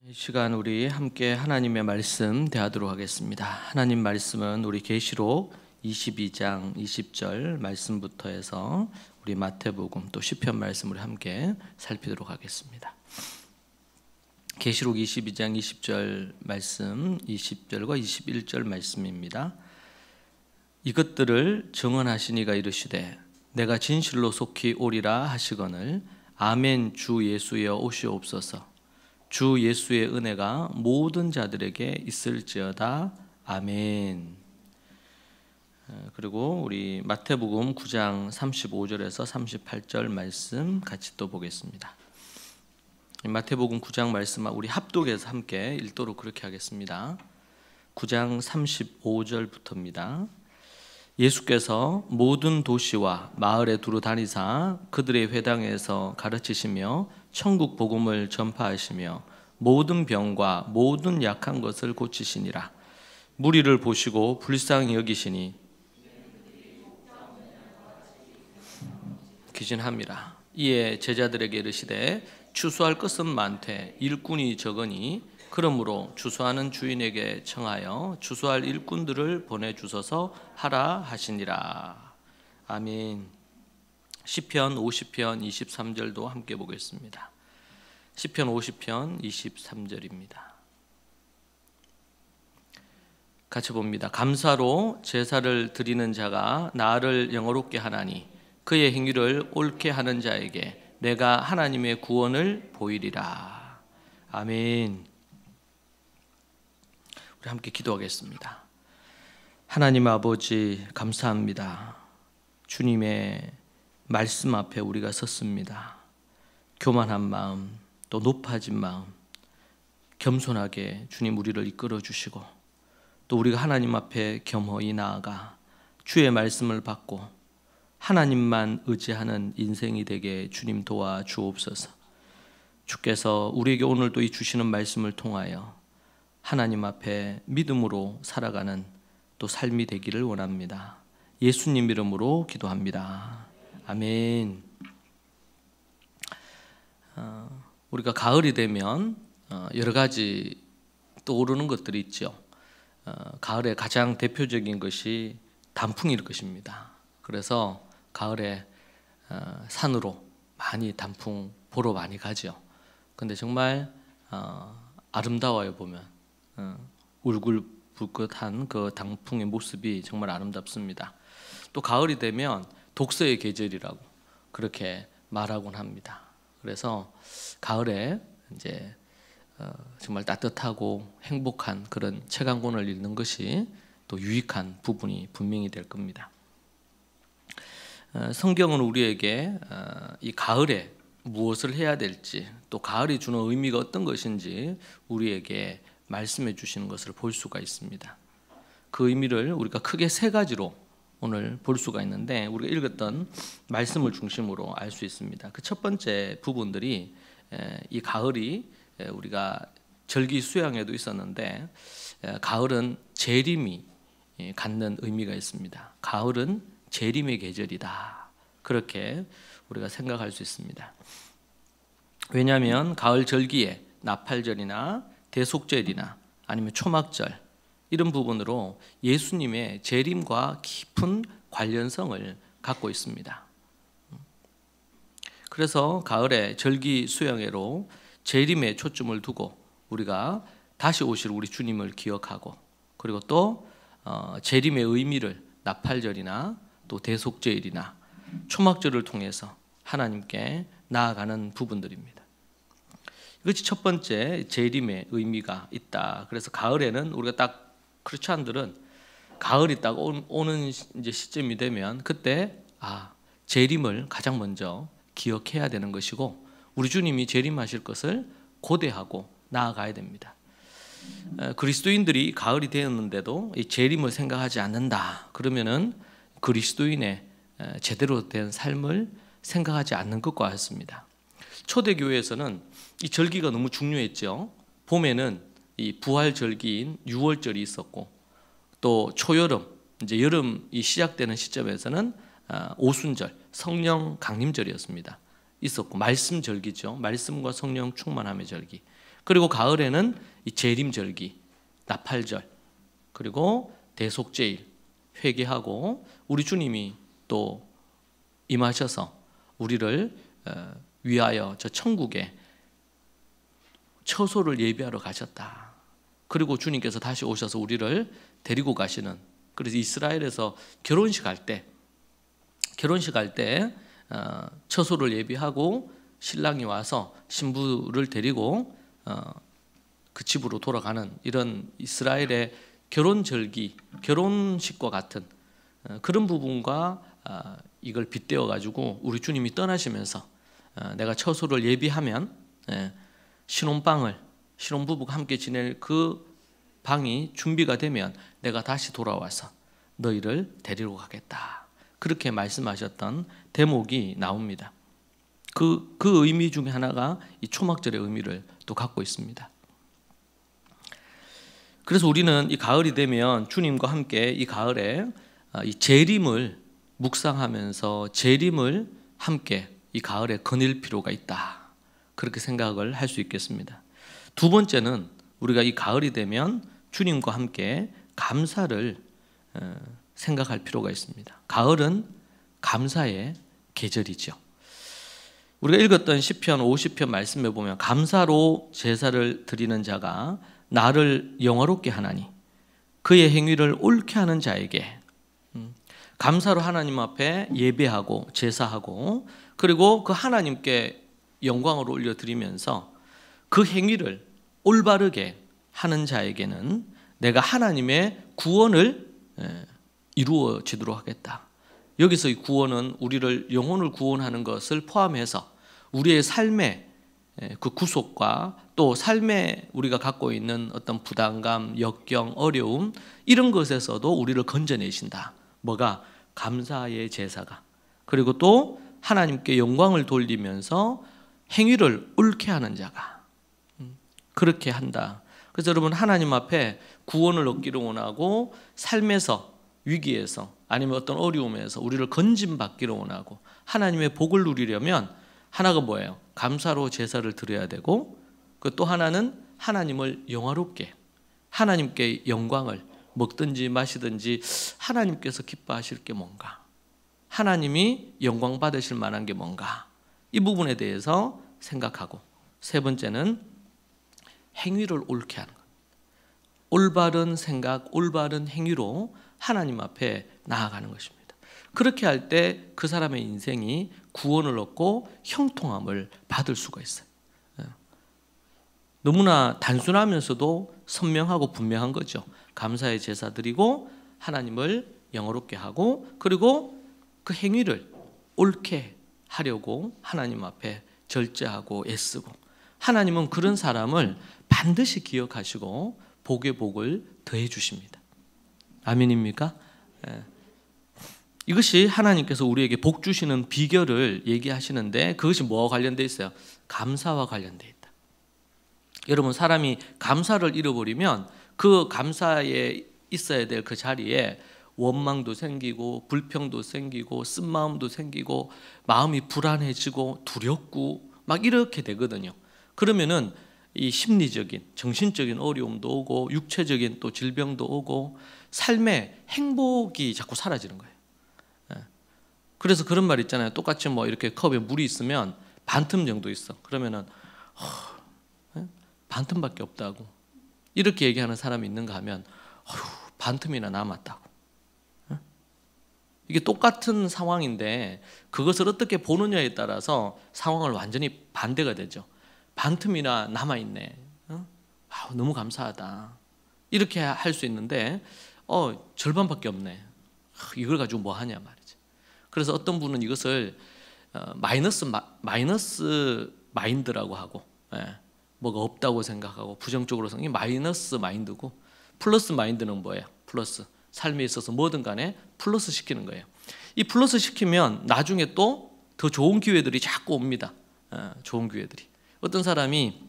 이 시간 우리 함께 하나님의 말씀 대하도록 하겠습니다. 하나님 말씀은 우리 계시록 22장 20절 말씀부터 해서 우리 마태복음 또 시편 말씀을 함께 살피도록 하겠습니다. 계시록 22장 20절 말씀, 20절과 21절 말씀입니다. 이것들을 증언하시니가 이르시되 내가 진실로 속히 오리라 하시거늘 아멘. 주 예수여 오시옵소서. 주 예수의 은혜가 모든 자들에게 있을지어다. 아멘. 그리고 우리 마태복음 9장 35절에서 38절 말씀 같이 또 보겠습니다. 마태복음 9장 말씀 우리 합독해서 함께 읽도록 그렇게 하겠습니다. 9장 35절부터입니다. 예수께서 모든 도시와 마을에 두루 다니사 그들의 회당에서 가르치시며 천국 복음을 전파하시며 모든 병과 모든 약한 것을 고치시니라. 무리를 보시고 불쌍히 여기시니 기진함이라. 이에 제자들에게 이르시되 추수할 것은 많되 일꾼이 적으니 그러므로 추수하는 주인에게 청하여 추수할 일꾼들을 보내주소서 하라 하시니라. 아멘. 시편 50편 23절도 함께 보겠습니다. 시편 50편 23절입니다. 같이 봅니다. 감사로 제사를 드리는 자가 나를 영화롭게 하나니 그의 행위를 옳게 하는 자에게 내가 하나님의 구원을 보이리라. 아멘. 우리 함께 기도하겠습니다. 하나님 아버지 감사합니다. 주님의 말씀 앞에 우리가 섰습니다. 교만한 마음, 또 높아진 마음, 겸손하게 주님 우리를 이끌어 주시고 또 우리가 하나님 앞에 겸허히 나아가 주의 말씀을 받고 하나님만 의지하는 인생이 되게 주님 도와주옵소서. 주께서 우리에게 오늘도 이 주시는 말씀을 통하여 하나님 앞에 믿음으로 살아가는 또 삶이 되기를 원합니다. 예수님 이름으로 기도합니다. 아멘. 우리가 가을이 되면 여러 가지 떠오르는 것들이 있죠. 가을의 가장 대표적인 것이 단풍일 것입니다. 그래서 가을에 산으로 많이 단풍 보러 많이 가죠. 근데 정말 아름다워요. 보면 울긋불긋한 그 단풍의 모습이 정말 아름답습니다. 또 가을이 되면 독서의 계절이라고 그렇게 말하곤 합니다. 그래서 가을에 이제 정말 따뜻하고 행복한 그런 책 한 권을 읽는 것이 또 유익한 부분이 분명히 될 겁니다. 성경은 우리에게 이 가을에 무엇을 해야 될지 또 가을이 주는 의미가 어떤 것인지 우리에게 말씀해 주시는 것을 볼 수가 있습니다. 그 의미를 우리가 크게 세 가지로 오늘 볼 수가 있는데 우리가 읽었던 말씀을 중심으로 알 수 있습니다. 그 첫 번째 부분들이 이 가을이 우리가 절기 수양에도 있었는데 가을은 재림이 갖는 의미가 있습니다. 가을은 재림의 계절이다. 그렇게 우리가 생각할 수 있습니다. 왜냐하면 가을 절기에 나팔절이나 대속절이나 아니면 초막절 이런 부분으로 예수님의 재림과 깊은 관련성을 갖고 있습니다. 그래서 가을에 절기 수양회로 재림에 초점을 두고 우리가 다시 오실 우리 주님을 기억하고 그리고 또 재림의 의미를 나팔절이나 또 대속절이나 초막절을 통해서 하나님께 나아가는 부분들입니다. 이것이 첫 번째 재림의 의미가 있다. 그래서 가을에는 우리가 딱 크리스찬들은 가을이 딱 오는 이제 시점이 되면 그때 재림을 가장 먼저 기억해야 되는 것이고 우리 주님이 재림하실 것을 고대하고 나아가야 됩니다. 그리스도인들이 가을이 되었는데도 이 재림을 생각하지 않는다. 그러면은 그리스도인의 제대로 된 삶을 생각하지 않는 것과 같습니다. 초대교회에서는 이 절기가 너무 중요했죠. 봄에는 이 부활절기인 유월절이 있었고 또 초여름 이제 여름이 시작되는 시점에서는 오순절 성령 강림절이었습니다. 있었고 말씀절기죠. 말씀과 성령 충만함의 절기. 그리고 가을에는 이 재림절기, 나팔절, 그리고 대속제일 회개하고 우리 주님이 또 임하셔서 우리를 위하여 저 천국에 처소를 예비하러 가셨다. 그리고 주님께서 다시 오셔서 우리를 데리고 가시는, 그래서 이스라엘에서 결혼식 할 때 처소를 예비하고 신랑이 와서 신부를 데리고 그 집으로 돌아가는 이런 이스라엘의 결혼절기, 결혼식과 같은 그런 부분과 이걸 빗대어 가지고 우리 주님이 떠나시면서 내가 처소를 예비하면 신혼부부가 함께 지낼 그 방이 준비가 되면 내가 다시 돌아와서 너희를 데리러 가겠다. 그렇게 말씀하셨던 대목이 나옵니다. 그 의미 중에 하나가 이 초막절의 의미를 또 갖고 있습니다. 그래서 우리는 이 가을이 되면 주님과 함께 이 가을에 이 재림을 묵상하면서 재림을 함께 이 가을에 거닐 필요가 있다. 그렇게 생각을 할 수 있겠습니다. 두 번째는 우리가 이 가을이 되면 주님과 함께 감사를 생각할 필요가 있습니다. 가을은 감사의 계절이죠. 우리가 읽었던 시편 50편 말씀에 보면 감사로 제사를 드리는 자가 나를 영화롭게 하나니 그의 행위를 옳게 하는 자에게, 감사로 하나님 앞에 예배하고 제사하고 그리고 그 하나님께 영광을 올려드리면서 그 행위를 올바르게 하는 자에게는 내가 하나님의 구원을 이루어지도록 하겠다. 여기서 이 구원은 우리를 영혼을 구원하는 것을 포함해서 우리의 삶의 그 구속과 또 삶에 우리가 갖고 있는 어떤 부담감, 역경, 어려움 이런 것에서도 우리를 건져내신다. 뭐가? 감사의 제사가. 그리고 또 하나님께 영광을 돌리면서 행위를 옳게 하는 자가 그렇게 한다. 그래서 여러분 하나님 앞에 구원을 얻기를 원하고 삶에서 위기에서 아니면 어떤 어려움에서 우리를 건짐받기를 원하고 하나님의 복을 누리려면 하나가 뭐예요? 감사로 제사를 드려야 되고 그 또 하나는 하나님을 영화롭게 하나님께 영광을 먹든지 마시든지 하나님께서 기뻐하실 게 뭔가, 하나님이 영광 받으실 만한 게 뭔가, 이 부분에 대해서 생각하고 세 번째는 행위를 옳게 하는 것. 올바른 생각, 올바른 행위로 하나님 앞에 나아가는 것입니다. 그렇게 할 때 그 사람의 인생이 구원을 얻고 형통함을 받을 수가 있어요. 너무나 단순하면서도 선명하고 분명한 거죠. 감사의 제사 드리고 하나님을 영화롭게 하고 그리고 그 행위를 옳게 하려고 하나님 앞에 절제하고 애쓰고, 하나님은 그런 사람을 반드시 기억하시고 복의 복을 더해 주십니다. 아멘입니까? 이것이 하나님께서 우리에게 복 주시는 비결을 얘기하시는데 그것이 뭐와 관련되어 있어요? 감사와 관련되어 있다. 여러분 사람이 감사를 잃어버리면 그 감사에 있어야 될 그 자리에 원망도 생기고 불평도 생기고 쓴마음도 생기고 마음이 불안해지고 두렵고 막 이렇게 되거든요. 그러면은 이 심리적인 정신적인 어려움도 오고 육체적인 또 질병도 오고 삶의 행복이 자꾸 사라지는 거예요. 그래서 그런 말 있잖아요. 똑같이 뭐 이렇게 컵에 물이 있으면 반틈 정도 있어. 그러면은 반틈밖에 없다고 이렇게 얘기하는 사람이 있는가 하면 반틈이나 남았다고. 이게 똑같은 상황인데 그것을 어떻게 보느냐에 따라서 상황을 완전히 반대가 되죠. 반틈이나 남아있네. 너무 감사하다. 이렇게 할 수 있는데 절반밖에 없네. 이걸 가지고 뭐 하냐 말이죠. 그래서 어떤 분은 이것을 마이너스 마인드라고 하고 뭐가 없다고 생각하고 부정적으로 생각이 마이너스 마인드고, 플러스 마인드는 뭐예요? 플러스. 삶에 있어서 뭐든 간에 플러스 시키는 거예요. 이 플러스 시키면 나중에 또 더 좋은 기회들이 자꾸 옵니다. 좋은 기회들이. 어떤 사람이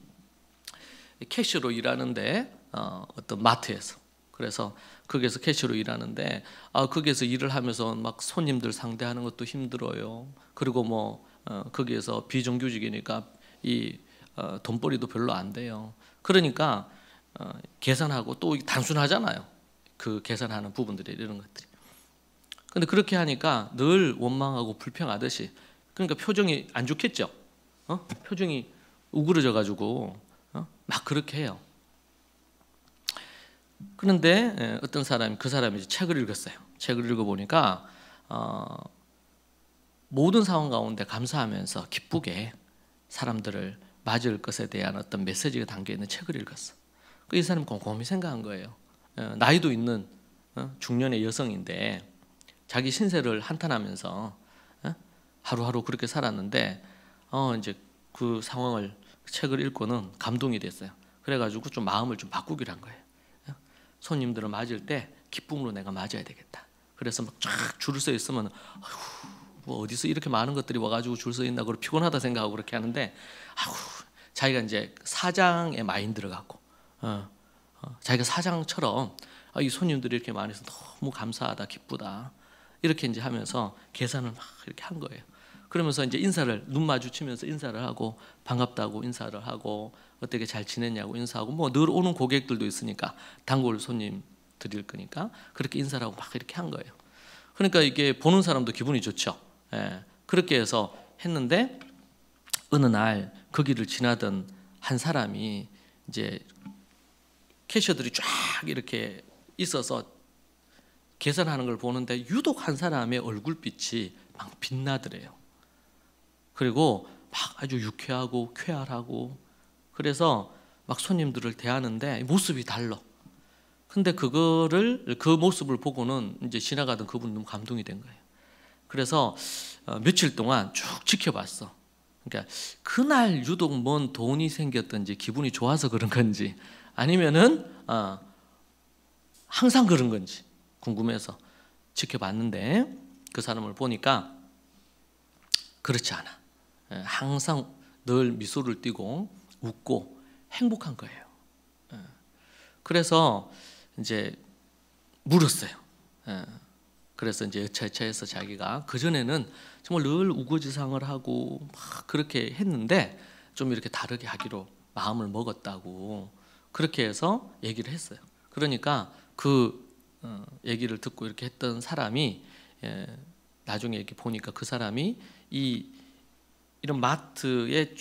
캐셔로 일하는데 어떤 마트에서, 그래서 거기에서 캐셔로 일하는데 거기에서 일을 하면서 막 손님들 상대하는 것도 힘들어요. 그리고 뭐 거기에서 비정규직이니까 이 돈벌이도 별로 안 돼요. 그러니까 계산하고 또 단순하잖아요. 그 계산하는 부분들이 이런 것들이. 근데 그렇게 하니까 늘 원망하고 불평하듯이, 그러니까 표정이 안 좋겠죠. 표정이 우그러져 가지고 막 그렇게 해요. 그런데 어떤 사람이, 그 사람이 책을 읽었어요. 책을 읽어보니까 모든 상황 가운데 감사하면서 기쁘게 사람들을 맞을 것에 대한 어떤 메시지가 담겨있는 책을 읽었어. 이 사람이 곰곰이 생각한 거예요. 나이도 있는 중년의 여성인데 자기 신세를 한탄하면서 하루하루 그렇게 살았는데 이제 그 상황을, 책을 읽고는 감동이 됐어요. 그래가지고 좀 마음을 좀 바꾸기로 한 거예요. 손님들을 맞을 때 기쁨으로 내가 맞아야 되겠다. 그래서 막 쫙 줄을 서 있으면 뭐 어디서 이렇게 많은 것들이 와가지고 줄 서 있나, 그리고 피곤하다 생각하고 그렇게 하는데 자기가 이제 사장의 마인드를 갖고 자기가 사장처럼 이 손님들이 이렇게 많이 있어서 너무 감사하다, 기쁘다, 이렇게 이제 하면서 계산을 막 이렇게 한 거예요. 그러면서 이제 인사를, 눈 마주치면서 인사를 하고, 반갑다고 인사를 하고, 어떻게 잘 지냈냐고 인사하고, 뭐 늘 오는 고객들도 있으니까 단골 손님 드릴 거니까 그렇게 인사를 하고 막 이렇게 한 거예요. 그러니까 이게 보는 사람도 기분이 좋죠. 그렇게 해서 했는데 어느 날 거기를 지나던 한 사람이 이제 캐셔들이 쫙 이렇게 있어서 계산하는 걸 보는데 유독 한 사람의 얼굴빛이 막 빛나더래요. 그리고 막 아주 유쾌하고 쾌활하고, 그래서 막 손님들을 대하는데 모습이 달라. 근데 그 모습을 보고는 이제 지나가던 그분 너무 감동이 된 거예요. 그래서 며칠 동안 쭉 지켜봤어. 그러니까 그날 유독 뭔 돈이 생겼든지 기분이 좋아서 그런 건지, 아니면은 항상 그런 건지 궁금해서 지켜봤는데 그 사람을 보니까 그렇지 않아. 항상 늘 미소를 띠고 웃고 행복한 거예요. 그래서 이제 물었어요. 그래서 이제 여차여차해서 자기가 그전에는 정말 늘 우거지상을 하고 막 그렇게 했는데 좀 이렇게 다르게 하기로 마음을 먹었다고 그렇게 해서 얘기를 했어요. 그러니까 그 얘기를 듣고 이렇게 했던 사람이 나중에 이렇게 보니까 그 사람이 이런 마트의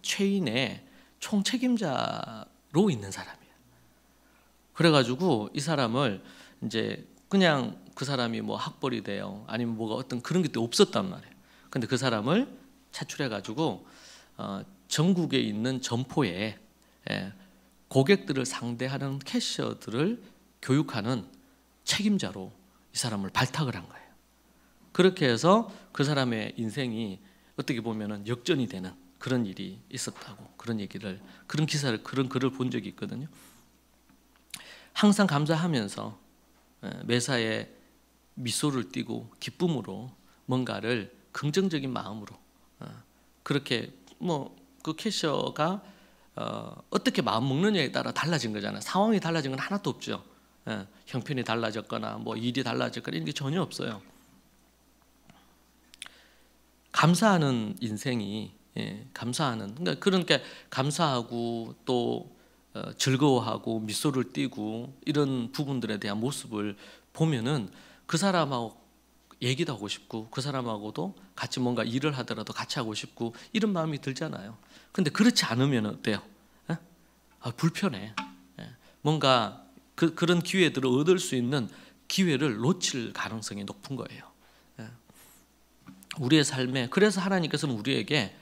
체인의 총 책임자로 있는 사람이에요. 그래가지고 이 사람을 이제 그냥 그 사람이 뭐 학벌이 돼요, 아니면 뭐가 어떤 그런 게 또 없었단 말이에요. 근데 그 사람을 차출해가지고 전국에 있는 점포에 고객들을 상대하는 캐셔들을 교육하는 책임자로 이 사람을 발탁을 한 거예요. 그렇게 해서 그 사람의 인생이 어떻게 보면은 역전이 되는 그런 일이 있었다고, 그런 얘기를, 그런 기사를, 그런 글을 본 적이 있거든요. 항상 감사하면서 매사에 미소를 띠고 기쁨으로 뭔가를 긍정적인 마음으로 그렇게 뭐 그 캐셔가 어떻게 마음 먹느냐에 따라 달라진 거잖아요. 상황이 달라진 건 하나도 없죠. 형편이 달라졌거나 뭐 일이 달라졌거나 이런 게 전혀 없어요. 감사하는 인생이, 감사하는, 그러니까 감사하고 또 즐거워하고 미소를 띠고 이런 부분들에 대한 모습을 보면은 그 사람하고 얘기도 하고 싶고, 그 사람하고도 같이 뭔가 일을 하더라도 같이 하고 싶고 이런 마음이 들잖아요. 근데 그렇지 않으면 어때요? 불편해. 뭔가 그런 기회들을 얻을 수 있는 기회를 놓칠 가능성이 높은 거예요. 우리의 삶에, 그래서 하나님께서는 우리에게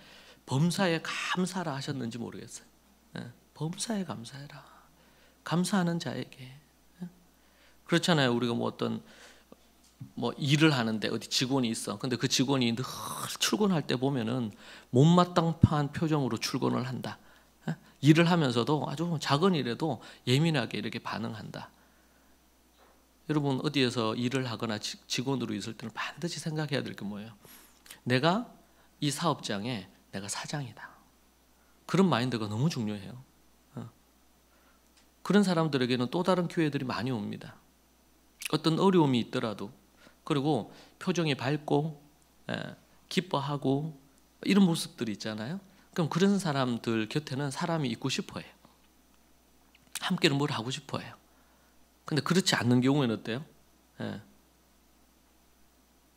범사에 감사라 하셨는지 모르겠어요. 범사에 감사해라. 감사하는 자에게. 그렇잖아요. 우리가 뭐 어떤 일을 하는데 어디 직원이 있어. 근데 그 직원이 늘 출근할 때 보면은 못마땅한 표정으로 출근을 한다. 일을 하면서도 아주 작은 일에도 예민하게 이렇게 반응한다. 여러분 어디에서 일을 하거나 직원으로 있을 때는 반드시 생각해야 될 게 뭐예요? 내가 이 사업장에 내가 사장이다. 그런 마인드가 너무 중요해요. 그런 사람들에게는 또 다른 기회들이 많이 옵니다. 어떤 어려움이 있더라도, 그리고 표정이 밝고 기뻐하고 이런 모습들이 있잖아요. 그럼 그런 사람들 곁에는 사람이 있고 싶어 해요. 함께는 뭘 하고 싶어해요. 근데 그렇지 않는 경우에는 어때요? 예.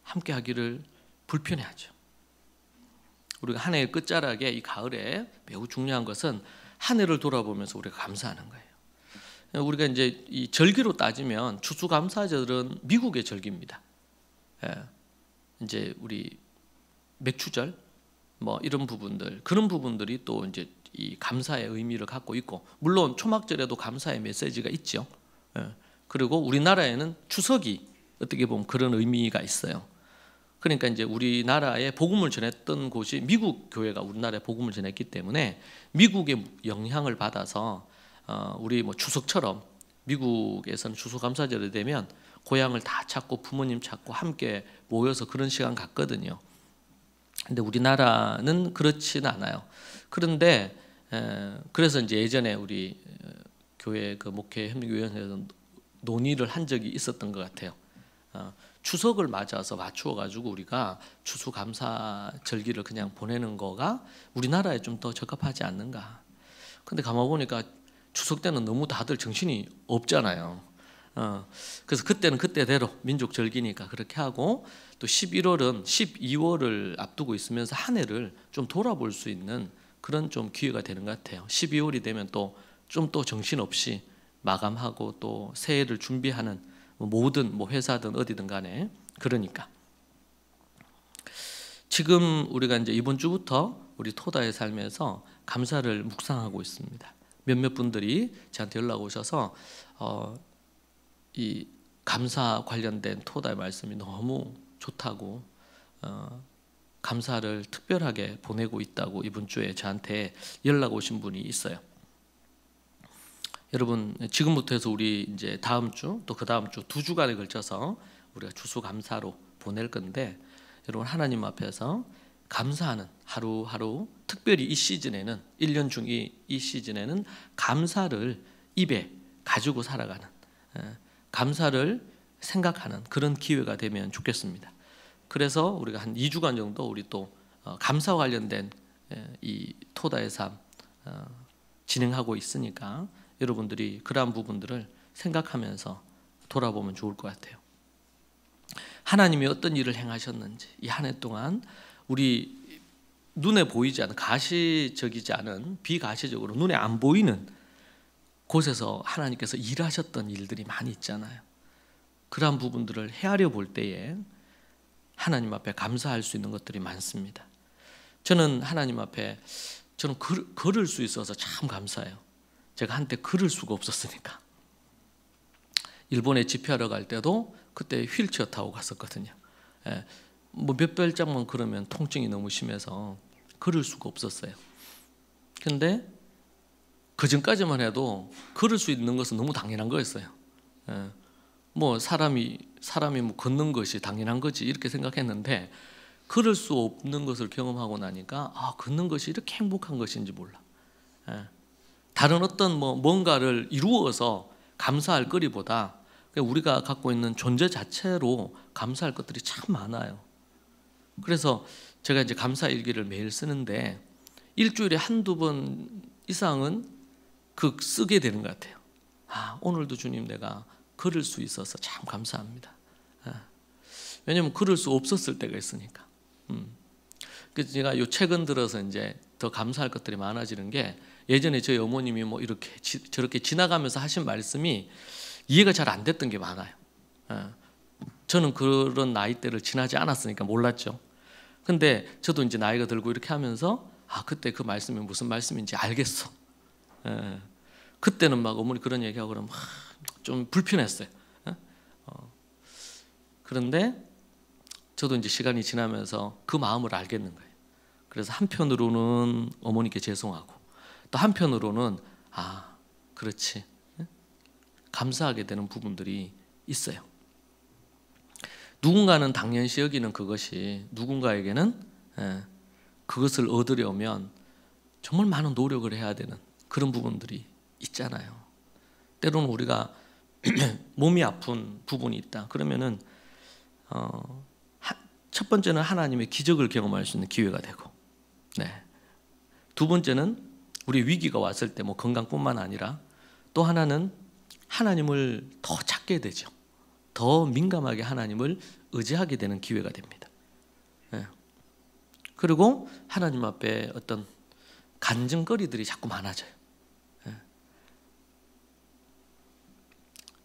함께 하기를 불편해하죠. 우리가 한 해의 끝자락에 이 가을에 매우 중요한 것은 한 해를 돌아보면서 우리가 감사하는 거예요. 우리가 이제 이 절기로 따지면 추수감사절은 미국의 절기입니다. 예. 이제 우리 맥추절 뭐 이런 부분들, 그런 부분들이 또 이제 이 감사의 의미를 갖고 있고, 물론 초막절에도 감사의 메시지가 있죠. 예. 그리고 우리나라에는 추석이 어떻게 보면 그런 의미가 있어요. 그러니까 이제 우리나라에 복음을 전했던 곳이 미국 교회가 우리나라에 복음을 전했기 때문에 미국의 영향을 받아서 우리 뭐 추석처럼 미국에서는 추수감사절이 되면 고향을 다 찾고 부모님 찾고 함께 모여서 그런 시간 갖거든요. 근데 우리나라는 그렇지는 않아요. 그런데 그래서 이제 예전에 우리 교회 그 목회협력위원회에서 논의를 한 적이 있었던 것 같아요. 추석을 맞추어 가지고 우리가 추수감사 절기를 그냥 보내는 거가 우리나라에 좀 더 적합하지 않는가. 근데 가만 보니까 추석 때는 너무 다들 정신이 없잖아요. 그래서 그때는 그때대로 민족 절기니까 그렇게 하고, 또 11월은 12월을 앞두고 있으면서 한 해를 좀 돌아볼 수 있는 그런 좀 기회가 되는 것 같아요. 12월이 되면 또 좀 또 정신없이 마감하고 또 새해를 준비하는, 모든 뭐 회사든 어디든 간에. 그러니까 지금 우리가 이제 이번 주부터 우리 토다의 삶에서 감사를 묵상하고 있습니다. 몇몇 분들이 저한테 연락 오셔서 이 감사 관련된 토다의 말씀이 너무 좋다고, 감사를 특별하게 보내고 있다고 이번 주에 저한테 연락 오신 분이 있어요. 여러분, 지금부터 해서 우리 이제 다음 주 또 그 다음 주 2주간에 걸쳐서 우리가 추수감사로 보낼 건데, 여러분 하나님 앞에서 감사하는 하루하루, 특별히 이 시즌에는 1년 중 이 시즌에는 감사를 입에 가지고 살아가는, 감사를 생각하는 그런 기회가 되면 좋겠습니다. 그래서 우리가 한 2주간 정도 우리 또 감사 관련된 이 토다의 삶 진행하고 있으니까 여러분들이 그러한 부분들을 생각하면서 돌아보면 좋을 것 같아요. 하나님이 어떤 일을 행하셨는지 이 한 해 동안 우리 눈에 보이지 않은, 가시적이지 않은, 비가시적으로 눈에 안 보이는 곳에서 하나님께서 일하셨던 일들이 많이 있잖아요. 그러한 부분들을 헤아려 볼 때에 하나님 앞에 감사할 수 있는 것들이 많습니다. 저는 하나님 앞에 걸을 수 있어서 참 감사해요. 제가 한때 걸을 수가 없었으니까. 일본에 집회하러 갈 때도 그때 휠체어 타고 갔었거든요. 뭐 몇 발짝만 걸으면 통증이 너무 심해서 걸을 수가 없었어요. 근데 그 전까지만 해도 걸을 수 있는 것은 너무 당연한 거였어요. 뭐 사람이 뭐 걷는 것이 당연한 거지 이렇게 생각했는데, 걸을 수 없는 것을 경험하고 나니까 걷는 것이 이렇게 행복한 것인지 몰라. 다른 어떤 뭔가를 이루어서 감사할 거리보다 우리가 갖고 있는 존재 자체로 감사할 것들이 참 많아요. 그래서 제가 이제 감사 일기를 매일 쓰는데 일주일에 한두 번 이상은 쓰게 되는 것 같아요. 오늘도 주님 내가 걸을 수 있어서 참 감사합니다. 왜냐하면 걸을 수 없었을 때가 있으니까. 그래서 제가 최근 들어서 이제 더 감사할 것들이 많아지는 게, 예전에 저희 어머님이 뭐 이렇게 저렇게 지나가면서 하신 말씀이 이해가 잘 안 됐던 게 많아요. 저는 그런 나이대를 지나지 않았으니까 몰랐죠. 근데 저도 이제 나이가 들고 이렇게 하면서 그때 그 말씀이 무슨 말씀인지 알겠어. 그때는 막 어머니 그런 얘기하고 그러면 좀 불편했어요. 그런데 저도 이제 시간이 지나면서 그 마음을 알겠는 거예요. 그래서 한편으로는 어머니께 죄송하고, 또 한편으로는 그렇지, 감사하게 되는 부분들이 있어요. 누군가는 당연시 여기는 그것이 누군가에게는 그것을 얻으려면 정말 많은 노력을 해야 되는 그런 부분들이 있잖아요. 때로는 우리가 몸이 아픈 부분이 있다 그러면은 첫 번째는 하나님의 기적을 경험할 수 있는 기회가 되고, 두 번째는 우리 위기가 왔을 때 뭐 건강뿐만 아니라 또 하나는 하나님을 더 찾게 되죠. 더 민감하게 하나님을 의지하게 되는 기회가 됩니다. 예. 그리고 하나님 앞에 어떤 간증거리들이 자꾸 많아져요. 예.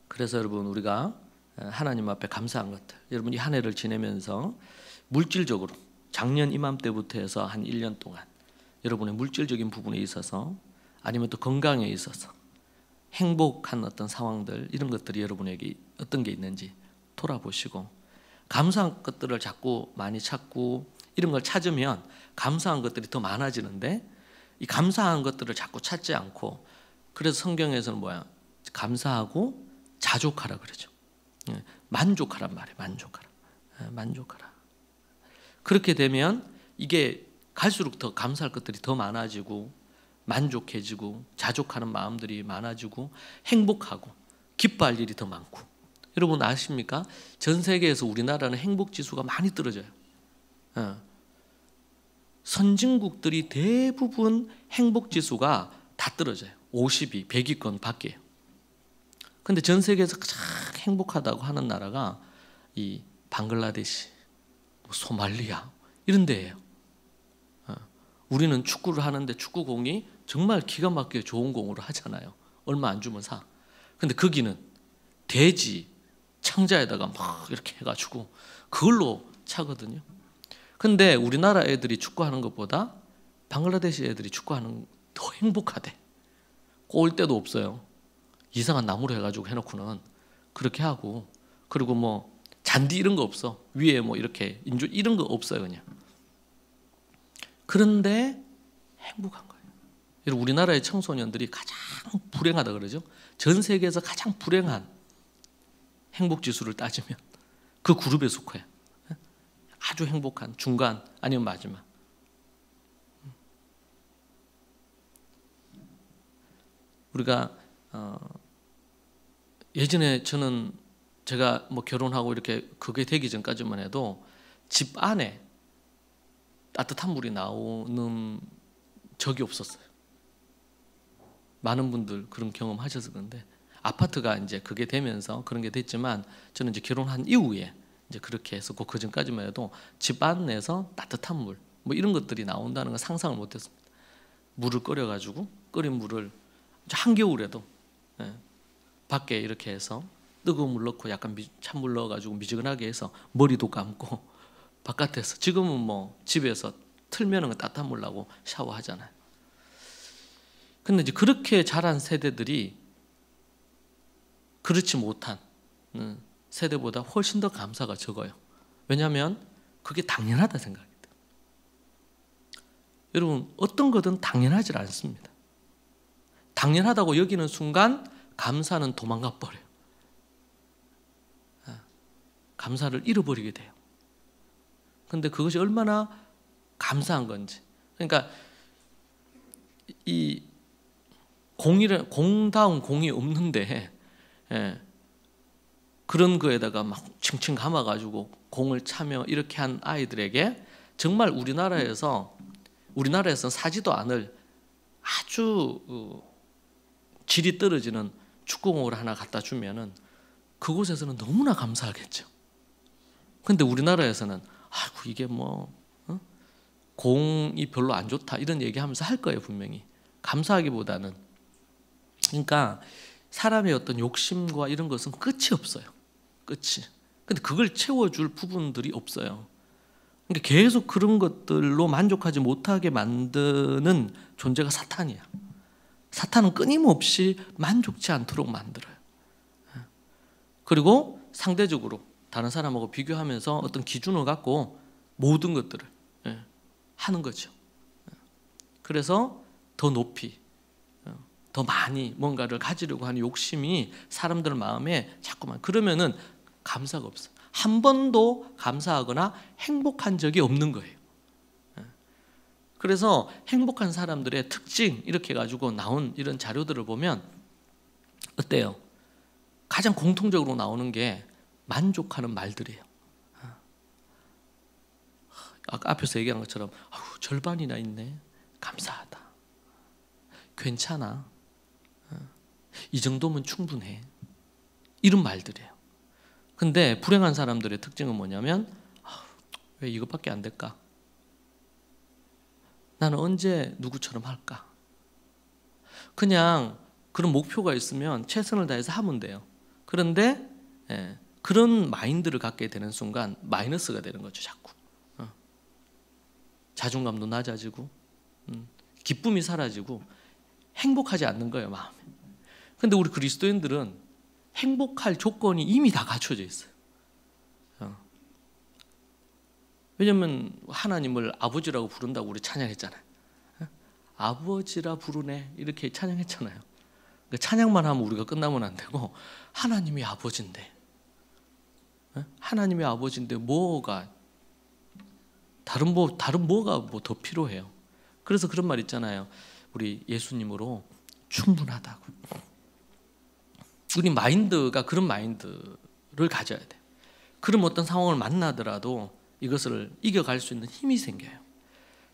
그래서 여러분 우리가 하나님 앞에 감사한 것들, 여러분 이 한 해를 지내면서 물질적으로 작년 이맘때부터 해서 한 1년 동안 여러분의 물질적인 부분에 있어서 아니면 또 건강에 있어서 행복한 어떤 상황들, 이런 것들이 여러분에게 어떤 게 있는지 돌아보시고, 감사한 것들을 자꾸 많이 찾고 이런 걸 찾으면 감사한 것들이 더 많아지는데, 이 감사한 것들을 자꾸 찾지 않고, 그래서 성경에서는 뭐야? 감사하고 자족하라 그러죠. 만족하란 말이에요. 만족하라. 그렇게 되면 이게 갈수록 더 감사할 것들이 더 많아지고 만족해지고 자족하는 마음들이 많아지고 행복하고 기뻐할 일이 더 많고. 여러분 아십니까? 전 세계에서 우리나라는 행복지수가 많이 떨어져요. 선진국들이 대부분 행복지수가 다 떨어져요. 50이 100위권 밖이에요. 근데 전 세계에서 가장 행복하다고 하는 나라가 이 방글라데시, 소말리아 이런 데예요. 우리는 축구를 하는데 축구공이 정말 기가 막히게 좋은 공으로 하잖아요. 얼마 안 주면 사. 근데 거기는 돼지 창자에다가 막 이렇게 해가지고 그걸로 차거든요. 근데 우리나라 애들이 축구하는 것보다 방글라데시 애들이 축구하는 더 행복하대. 꼬을 데도 없어요. 이상한 나무로 해가지고 해놓고는 그렇게 하고, 그리고 뭐 잔디 이런 거 없어. 위에 뭐 이렇게 인조 이런 거 없어요. 그냥. 그런데 행복한 거예요. 여러분 우리나라의 청소년들이 가장 불행하다 그러죠. 전 세계에서 가장 불행한 행복지수를 따지면 그 그룹에 속해요. 아주 행복한 중간 아니면 마지막. 우리가 예전에 저는 제가 뭐 결혼하고 이렇게 그게 되기 전까지만 해도 집 안에 따뜻한 물이 나오는 적이 없었어요. 많은 분들 그런 경험 하셔서 그런데 아파트가 이제 그게 되면서 그런 게 됐지만 저는 이제 결혼한 이후에 이제 그렇게 했었고, 그 전까지만 해도 집 안에서 따뜻한 물 뭐 이런 것들이 나온다는 걸 상상을 못했습니다. 물을 끓여가지고 끓인 물을 한겨울에도 밖에 이렇게 해서 뜨거운 물 넣고 약간 찬물 넣어가지고 미지근하게 해서 머리도 감고 바깥에서, 지금은 뭐 집에서 틀면은 따뜻한 물 나고 샤워하잖아요. 근데 이제 그렇게 자란 세대들이 그렇지 못한 세대보다 훨씬 더 감사가 적어요. 왜냐하면 그게 당연하다 생각이 돼요. 여러분 어떤 것은 당연하지 않습니다. 당연하다고 여기는 순간 감사는 도망가 버려요. 감사를 잃어버리게 돼요. 근데 그것이 얼마나 감사한 건지. 그러니까 이 공다운 공이 없는데 그런 거에다가 막 칭칭 감아가지고 공을 차며 이렇게 한 아이들에게 정말 우리나라에서 사지도 않을 아주 질이 떨어지는 축구공을 하나 갖다 주면은 그곳에서는 너무나 감사하겠죠. 근데 우리나라에서는 아이고 이게 뭐 공이 별로 안 좋다 이런 얘기하면서 할 거예요 분명히. 감사하기보다는. 그러니까 사람의 어떤 욕심과 이런 것은 끝이 없어요. 끝이. 근데 그걸 채워줄 부분들이 없어요. 그러니까 계속 그런 것들로 만족하지 못하게 만드는 존재가 사탄이야. 사탄은 끊임없이 만족치 않도록 만들어요. 그리고 상대적으로 다른 사람하고 비교하면서 어떤 기준을 갖고 모든 것들을 하는 거죠. 그래서 더 높이, 더 많이 뭔가를 가지려고 하는 욕심이 사람들 마음에 자꾸만, 그러면은 감사가 없어요. 한 번도 감사하거나 행복한 적이 없는 거예요. 그래서 행복한 사람들의 특징 이렇게 가지고 나온 이런 자료들을 보면 어때요? 가장 공통적으로 나오는 게 만족하는 말들이에요. 아까 앞에서 얘기한 것처럼 절반이나 있네. 감사하다. 괜찮아. 이 정도면 충분해. 이런 말들이에요. 근데 불행한 사람들의 특징은 뭐냐면 왜 이것밖에 안 될까? 나는 언제 누구처럼 할까? 그냥 그런 목표가 있으면 최선을 다해서 하면 돼요. 그런데 그런 마인드를 갖게 되는 순간 마이너스가 되는 거죠. 자꾸 자존감도 낮아지고 기쁨이 사라지고 행복하지 않는 거예요, 마음에. 근데 우리 그리스도인들은 행복할 조건이 이미 다 갖춰져 있어요. 왜냐면 하나님을 아버지라고 부른다고 우리 찬양했잖아요. 아버지라 부르네 이렇게 찬양했잖아요. 그러니까 찬양만 하면 우리가 끝나면 안 되고 하나님이 아버지인데 하나님이 아버지인데 뭐가 다른 뭐가 뭐 더 필요해요. 그래서 그런 말 있잖아요. 우리 예수님으로 충분하다고. 우리 마인드가 그런 마인드를 가져야 돼. 그럼 어떤 상황을 만나더라도 이것을 이겨갈 수 있는 힘이 생겨요.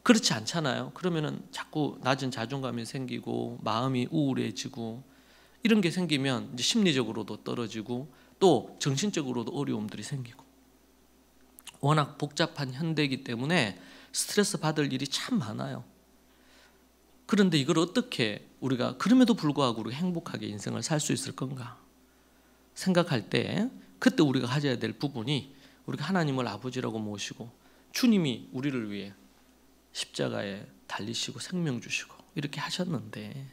그렇지 않잖아요. 그러면은 자꾸 낮은 자존감이 생기고 마음이 우울해지고 이런 게 생기면 이제 심리적으로도 떨어지고 또 정신적으로도 어려움들이 생기고 워낙 복잡한 현대이기 때문에 스트레스 받을 일이 참 많아요. 그런데 이걸 어떻게 우리가 그럼에도 불구하고 우리가 행복하게 인생을 살 수 있을 건가 생각할 때 그때 우리가 가져야 될 부분이 우리가 하나님을 아버지라고 모시고 주님이 우리를 위해 십자가에 달리시고 생명 주시고 이렇게 하셨는데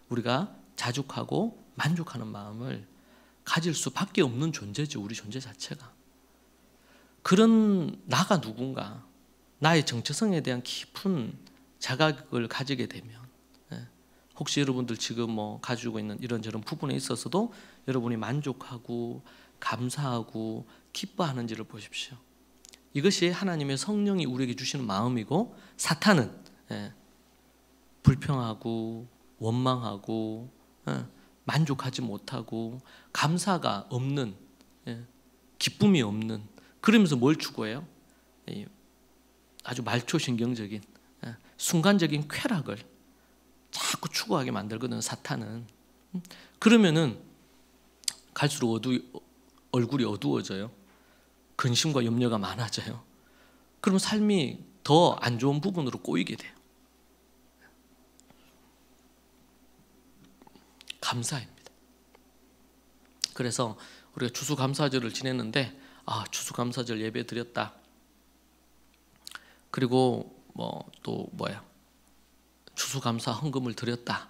우리가 자족하고 만족하는 마음을 가질 수밖에 없는 존재죠. 우리 존재 자체가. 그런 나가 누군가 나의 정체성에 대한 깊은 자각을 가지게 되면 혹시 여러분들 지금 뭐 가지고 있는 이런저런 부분에 있어서도 여러분이 만족하고 감사하고 기뻐하는지를 보십시오. 이것이 하나님의 성령이 우리에게 주시는 마음이고 사탄은 불평하고 원망하고 만족하지 못하고 감사가 없는 기쁨이 없는 그러면서 뭘 추구해요? 아주 말초신경적인 순간적인 쾌락을 자꾸 추구하게 만들거든 사탄은. 그러면은 갈수록 얼굴이 어두워져요. 근심과 염려가 많아져요. 그럼 삶이 더 안 좋은 부분으로 꼬이게 돼요. 감사입니다. 그래서 우리가 추수감사절을 지냈는데 추수감사절 예배 드렸다. 그리고 추수감사 헌금을 드렸다.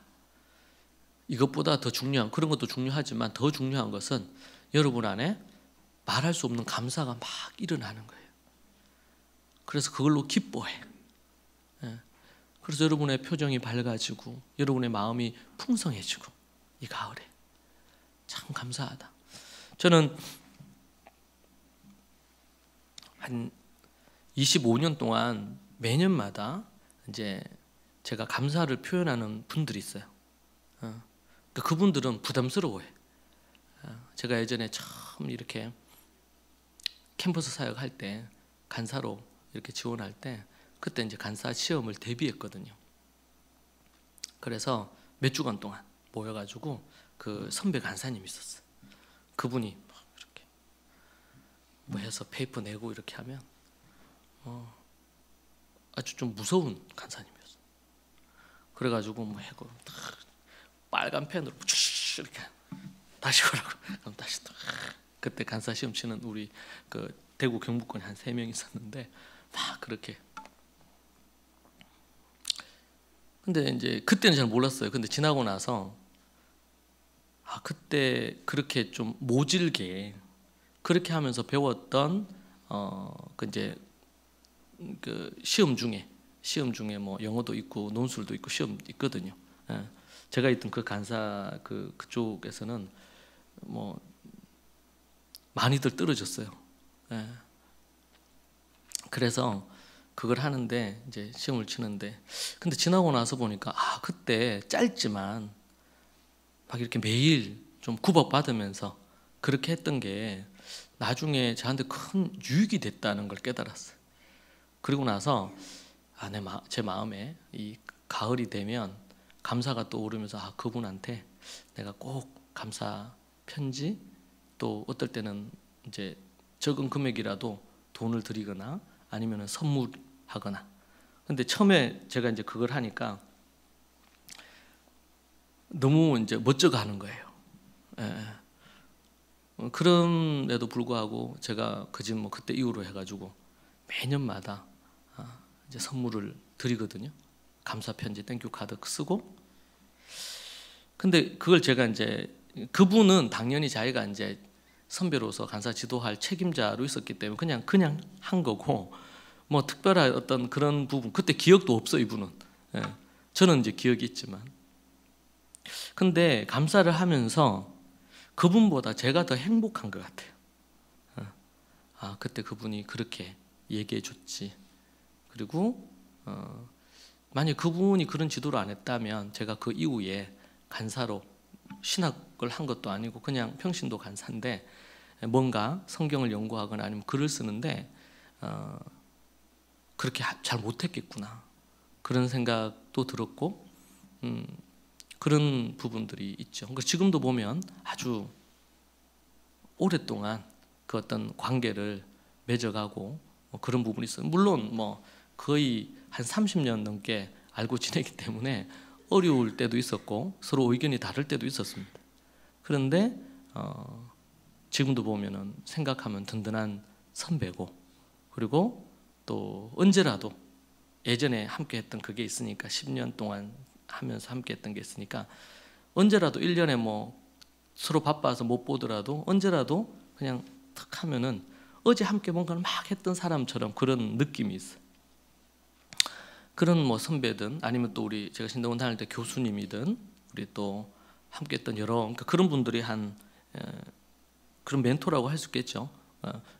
이것보다 더 중요한 그런 것도 중요하지만 더 중요한 것은 여러분 안에 말할 수 없는 감사가 막 일어나는 거예요. 그래서 그걸로 기뻐해. 그래서 여러분의 표정이 밝아지고 여러분의 마음이 풍성해지고 이 가을에 참 감사하다. 저는 한 25년 동안 매년마다 이제 제가 감사를 표현하는 분들이 있어요. 그분들은 부담스러워해. 제가 예전에 처음 이렇게 캠퍼스 사역할 때 간사로 이렇게 지원할 때 그때 이제 간사 시험을 대비했거든요. 그래서 몇 주간 동안 모여가지고 그 선배 간사님이 있었어요. 그분이 이렇게 뭐 해서 페이퍼 내고 이렇게 하면 아주 좀 무서운 간사님이었어요. 그래가지고 뭐 해고 빨간 펜으로 이렇게 다시 오라고 그럼 다시 또 그때 간사 시험 치는 우리 그 대구 경북권에 한 3명 있었는데 막 그렇게. 근데 이제 그때는 잘 몰랐어요. 근데 지나고 나서 그때 그렇게 좀 모질게 그렇게 하면서 배웠던 그 이제 그 시험 중에 뭐 영어도 있고 논술도 있고 시험 있거든요. 제가 있던 그 간사 그쪽에서는 뭐 많이들 떨어졌어요. 그래서 그걸 하는데 이제 시험을 치는데 근데 지나고 나서 보니까 그때 짧지만 막 이렇게 매일 좀 구박받으면서 그렇게 했던 게 나중에 저한테 큰 유익이 됐다는 걸 깨달았어요. 그리고 나서 제 마음에 이 가을이 되면 감사가 떠오르면서 그분한테 내가 꼭 감사 편지, 또 어떨 때는 이제 적은 금액이라도 돈을 드리거나 아니면 선물하거나. 근데 처음에 제가 이제 그걸 하니까 너무 이제 멋져가 하는 거예요. 그럼에도 불구하고 제가 그집 뭐 그때 이후로 해가지고 매년마다 이제 선물을 드리거든요. 감사 편지, 땡큐 카드 쓰고. 근데 그걸 제가 이제 그분은 당연히 자기가 이제 선배로서 간사 지도할 책임자로 있었기 때문에 그냥 한 거고, 뭐 특별한 어떤 그런 부분, 그때 기억도 없어 이분은. 저는 이제 기억이 있지만. 근데 감사를 하면서 그분보다 제가 더 행복한 것 같아요. 그때 그분이 그렇게 얘기해 줬지. 그리고 만약 그분이 그런 지도를 안 했다면 제가 그 이후에 간사로 신학을 한 것도 아니고 그냥 평신도 간사인데 뭔가 성경을 연구하거나 아니면 글을 쓰는데 그렇게 잘 못했겠구나, 그런 생각도 들었고, 그런 부분들이 있죠. 그러니까 지금도 보면 아주 오랫동안 그 어떤 관계를 맺어가고 그런 부분이 있어요. 물론 뭐 거의 한 30년 넘게 알고 지내기 때문에 어려울 때도 있었고 서로 의견이 다를 때도 있었습니다. 그런데 지금도 보면은 생각하면 든든한 선배고, 그리고 또 언제라도 예전에 함께 했던 그게 있으니까 10년 동안 하면서 함께 했던 게 있으니까 언제라도 1년에 뭐 서로 바빠서 못 보더라도 언제라도 그냥 탁 하면은 어제 함께 뭔가를 막 했던 사람처럼 그런 느낌이 있어요. 그런 뭐 선배든 아니면 또 우리 제가 신대원 다닐 때 교수님이든 우리 또 함께 했던 여러, 그러니까 그런 분들이 한 그런 멘토라고 할 수 있겠죠.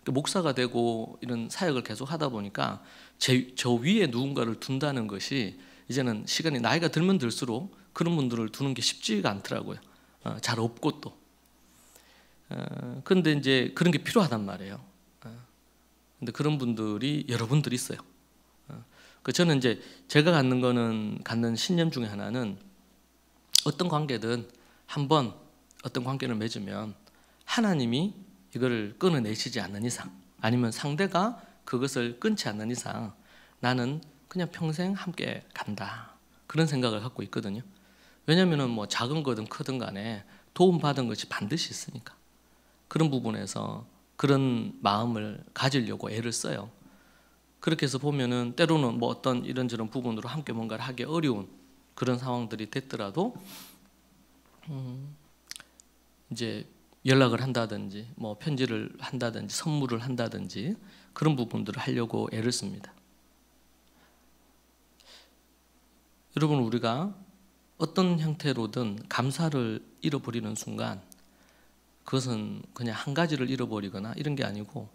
목사가 되고 이런 사역을 계속 하다 보니까 저 위에 누군가를 둔다는 것이 이제는 시간이 나이가 들면 들수록 그런 분들을 두는 게 쉽지가 않더라고요. 잘 없고 또. 그런데 이제 그런 게 필요하단 말이에요. 근데 그런 분들이 여러분들 있어요. 저는 이제 제가 갖는 신념 중에 하나는 어떤 관계든 한번 어떤 관계를 맺으면 하나님이 이거를 끊어내시지 않는 이상, 아니면 상대가 그것을 끊지 않는 이상 나는 그냥 평생 함께 간다, 그런 생각을 갖고 있거든요. 왜냐하면 뭐 작은 거든 크든 간에 도움받은 것이 반드시 있으니까. 그런 부분에서 그런 마음을 가지려고 애를 써요. 그렇게 해서 보면은 때로는 뭐 어떤 이런저런 부분으로 함께 뭔가를 하기 어려운 그런 상황들이 됐더라도 이제 연락을 한다든지 뭐 편지를 한다든지 선물을 한다든지 그런 부분들을 하려고 애를 씁니다. 여러분, 우리가 어떤 형태로든 감사를 잃어버리는 순간 그것은 그냥 한 가지를 잃어버리거나 이런 게 아니고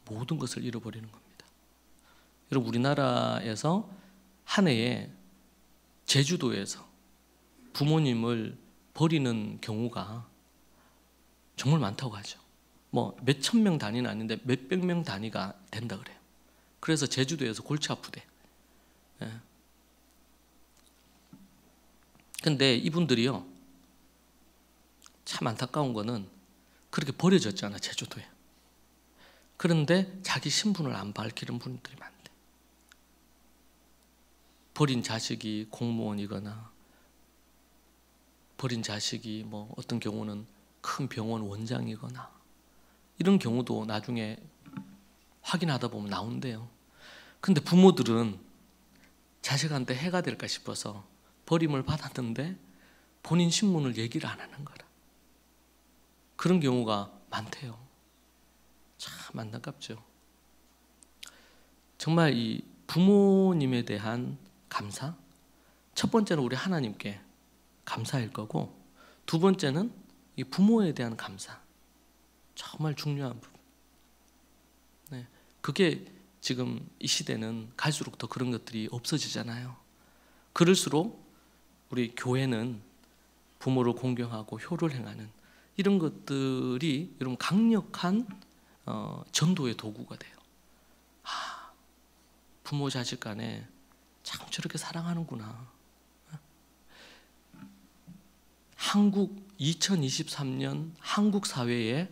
모든 것을 잃어버리는 겁니다. 여러분, 우리나라에서 한 해에 제주도에서 부모님을 버리는 경우가 정말 많다고 하죠. 뭐 몇천 명 단위는 아닌데 몇백 명 단위가 된다 그래요. 그래서 제주도에서 골치 아프대. 근데 이분들이요, 참 안타까운 거는 그렇게 버려졌잖아, 제주도에. 그런데 자기 신분을 안 밝히는 분들이 많대. 버린 자식이 공무원이거나 버린 자식이 뭐 어떤 경우는 큰 병원 원장이거나 이런 경우도 나중에 확인하다 보면 나온대요. 근데 부모들은 자식한테 해가 될까 싶어서 버림을 받았는데 본인 신분을 얘기를 안 하는 거라. 그런 경우가 많대요. 참 안타깝죠. 정말 이 부모님에 대한 감사, 첫 번째는 우리 하나님께 감사일 거고, 두 번째는 이 부모에 대한 감사, 정말 중요한 부분. 네, 그게 지금 이 시대는 갈수록 더 그런 것들이 없어지잖아요. 그럴수록 우리 교회는 부모를 공경하고 효를 행하는 이런 것들이 여러분 강력한 전도의 도구가 돼요. 부모 자식 간에 참 저렇게 사랑하는구나. 한국 2023년 한국 사회에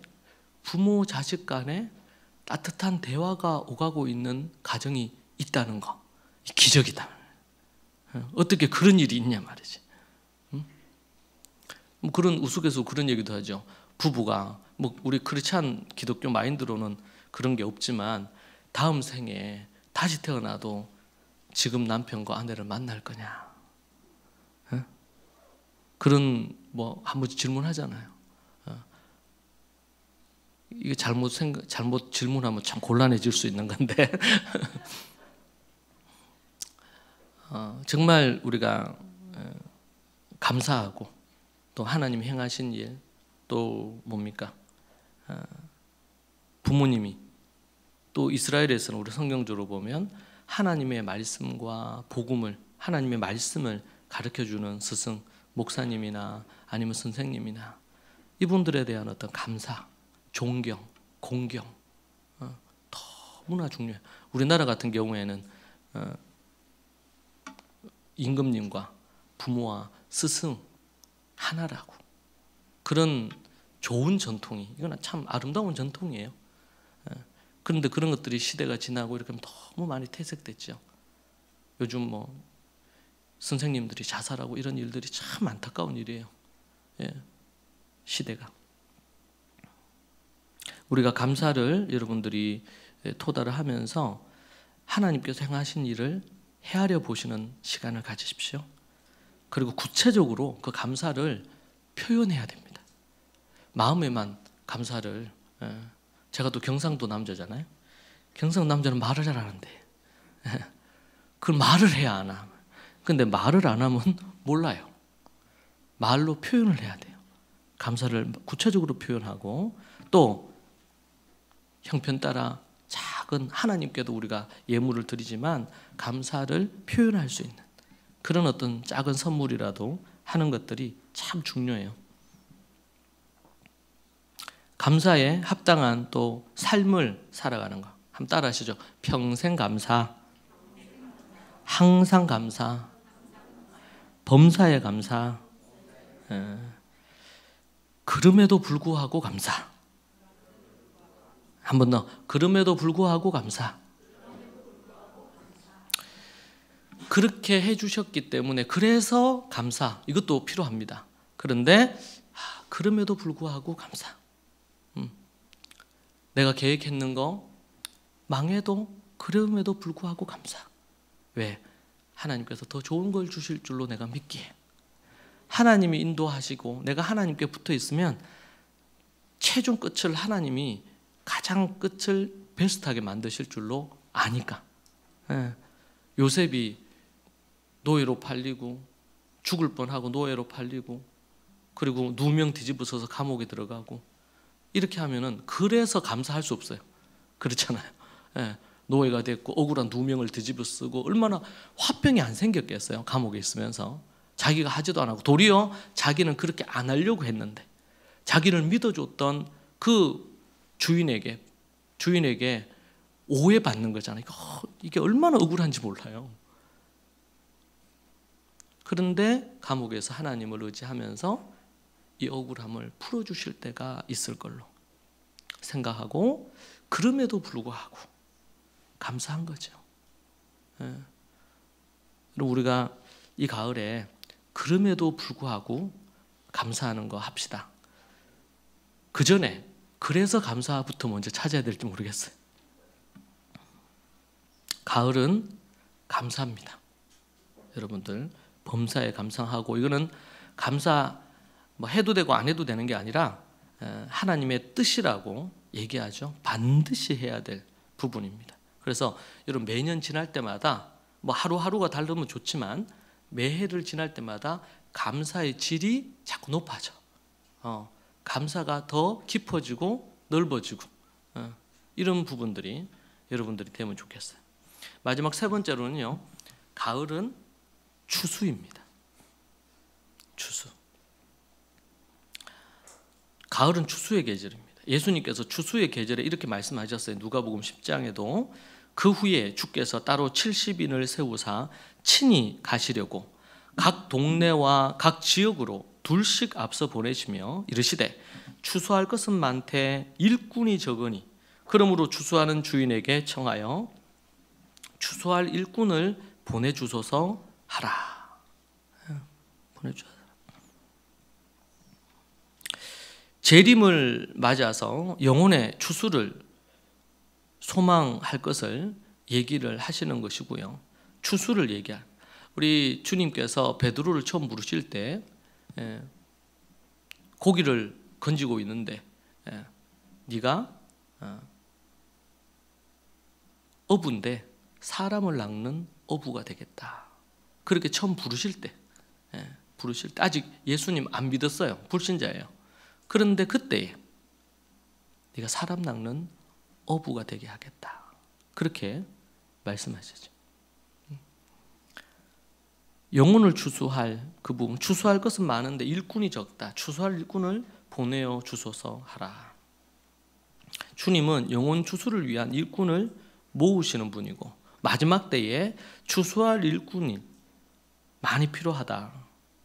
부모 자식 간에 따뜻한 대화가 오가고 있는 가정이 있다는 거, 기적이다. 어떻게 그런 일이 있냐 말이지. 뭐 그런 우스갯소리 그런 얘기도 하죠. 부부가 뭐 우리 크리스찬 기독교 마인드로는 그런 게 없지만 다음 생에 다시 태어나도 지금 남편과 아내를 만날 거냐? 그런 뭐 한 번씩 질문하잖아요. 이게 잘못 질문하면 참 곤란해질 수 있는 건데 정말 우리가 감사하고 또 하나님 행하신 일 또 뭡니까? 부모님이 또 이스라엘에서는 우리 성경적으로 보면 하나님의 말씀과 복음을 하나님의 말씀을 가르쳐주는 스승 목사님이나 아니면 선생님이나 이분들에 대한 어떤 감사, 존경, 공경 너무나 중요해요. 우리나라 같은 경우에는 임금님과 부모와 스승 하나라고 그런 좋은 전통이 이건 참 아름다운 전통이에요. 그런데 그런 것들이 시대가 지나고 이렇게 너무 많이 퇴색됐죠. 요즘 뭐 선생님들이 자살하고 이런 일들이 참 안타까운 일이에요. 시대가. 우리가 감사를 여러분들이 토달을 하면서 하나님께서 행하신 일을 헤아려 보시는 시간을 가지십시오. 그리고 구체적으로 그 감사를 표현해야 됩니다. 마음에만 감사를 제가 또 경상도 남자잖아요. 경상도 남자는 말을 잘 하는데 그걸 말을 해야 하나. 근데 말을 안 하면 몰라요. 말로 표현을 해야 돼요. 감사를 구체적으로 표현하고 또 형편 따라 작은 하나님께도 우리가 예물을 드리지만 감사를 표현할 수 있는 그런 어떤 작은 선물이라도 하는 것들이 참 중요해요. 감사에 합당한 또 삶을 살아가는 거. 한번 따라 하시죠. 평생 감사, 항상 감사, 범사에 감사, 그럼에도 불구하고 감사. 한 번 더. 그럼에도 불구하고 감사. 그렇게 해주셨기 때문에 그래서 감사. 이것도 필요합니다. 그런데 그럼에도 불구하고 감사. 내가 계획했는 거 망해도 그럼에도 불구하고 감사. 왜? 하나님께서 더 좋은 걸 주실 줄로 내가 믿기에. 하나님이 인도하시고 내가 하나님께 붙어 있으면 최종 끝을 하나님이 가장 끝을 베스트하게 만드실 줄로 아니까. 요셉이 노예로 팔리고 죽을 뻔하고 노예로 팔리고 그리고 누명 뒤집어서서 감옥에 들어가고 이렇게 하면은 그래서 감사할 수 없어요. 그렇잖아요. 노예가 됐고 억울한 누명을 뒤집어 쓰고 얼마나 화병이 안 생겼겠어요. 감옥에 있으면서 자기가 하지도 안 하고 도리어 자기는 그렇게 안 하려고 했는데 자기를 믿어줬던 그 주인에게 오해받는 거잖아요. 이게 얼마나 억울한지 몰라요. 그런데 감옥에서 하나님을 의지하면서 이 억울함을 풀어주실 때가 있을 걸로 생각하고 그럼에도 불구하고 감사한 거죠. 그럼 우리가 이 가을에 그럼에도 불구하고 감사하는 거 합시다. 그 전에 그래서 감사부터 먼저 찾아야 될지 모르겠어요. 가을은 감사합니다. 여러분들 범사에 감사하고 이거는 감사 뭐 해도 되고 안 해도 되는 게 아니라 하나님의 뜻이라고 얘기하죠. 반드시 해야 될 부분입니다. 그래서 여러분 매년 지날 때마다 뭐 하루하루가 다르면 좋지만 매해를 지날 때마다 감사의 질이 자꾸 높아져. 감사가 더 깊어지고 넓어지고 이런 부분들이 여러분들이 되면 좋겠어요. 마지막 세 번째로는요. 가을은 추수입니다. 추수. 가을은 추수의 계절입니다. 예수님께서 추수의 계절에 이렇게 말씀하셨어요. 누가복음 10장에도 그 후에 주께서 따로 70인을 세우사 친히 가시려고 각 동네와 각 지역으로 둘씩 앞서 보내시며 이르시되 추수할 것은 많되 일꾼이 적으니 그러므로 추수하는 주인에게 청하여 추수할 일꾼을 보내주소서 하라. 보내주소서. 재림을 맞아서 영혼의 추수를 소망할 것을 얘기를 하시는 것이고요. 추수를 얘기할. 우리 주님께서 베드로를 처음 부르실 때 고기를 건지고 있는데 네가 어부인데 사람을 낚는 어부가 되겠다. 그렇게 처음 부르실 때 아직 예수님 안 믿었어요. 불신자예요. 그런데 그때에 네가 사람 낚는 어부가 되게 하겠다. 그렇게 말씀하시죠. 영혼을 추수할 그 부분, 추수할 것은 많은데 일꾼이 적다. 추수할 일꾼을 보내어 주소서 하라. 주님은 영혼 추수를 위한 일꾼을 모으시는 분이고 마지막 때에 추수할 일꾼이 많이 필요하다.